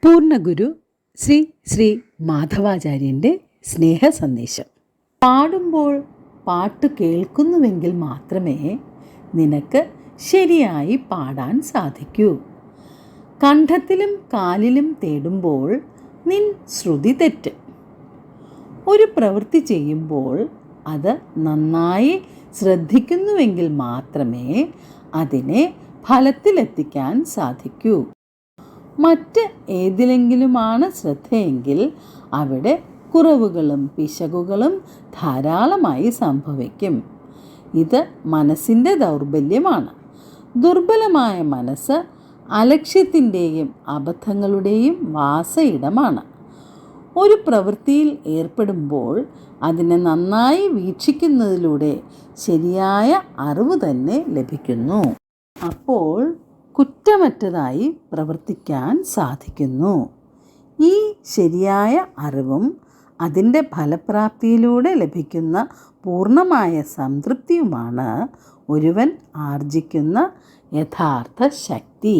പൂർണ്ണഗുരു ശ്രീ ശ്രീ മാധവാചാര്യൻ്റെ സ്നേഹ സന്ദേശം. പാടുമ്പോൾ പാട്ട് കേൾക്കുന്നുവെങ്കിൽ മാത്രമേ നിനക്ക് ശരിയായി പാടാൻ സാധിക്കൂ. കണ്ഠത്തിലും കാലിലും തേടുമ്പോൾ നിൻ ശ്രുതി തെറ്റും. ഒരു പ്രവൃത്തി ചെയ്യുമ്പോൾ അത് നന്നായി ശ്രദ്ധിക്കുന്നുവെങ്കിൽ മാത്രമേ അതിനെ ഫലത്തിലെത്തിക്കാൻ സാധിക്കൂ. മറ്റ് ഏതിലെങ്കിലുമാണ് ശ്രദ്ധയെങ്കിൽ അവിടെ കുറവുകളും പിശകുകളും ധാരാളമായി സംഭവിക്കും. ഇത് മനസ്സിൻ്റെ ദൗർബല്യമാണ്. ദുർബലമായ മനസ്സ് അലക്ഷ്യത്തിൻ്റെയും അബദ്ധങ്ങളുടെയും വാസയിടമാണ്. ഒരു പ്രവൃത്തിയിൽ ഏർപ്പെടുമ്പോൾ അതിനെ നന്നായി വീക്ഷിക്കുന്നതിലൂടെ ശരിയായ അറിവ് തന്നെ ലഭിക്കുന്നു. അപ്പോൾ കുറ്റമറ്റതായി പ്രവർത്തിക്കാൻ സാധിക്കുന്നു. ഈ ശരിയായ അറിവും അതിൻ്റെ ഫലപ്രാപ്തിയിലൂടെ ലഭിക്കുന്ന പൂർണ്ണമായ സംതൃപ്തിയുമാണ് ഒരുവൻ ആർജിക്കുന്ന യഥാർത്ഥ ശക്തി.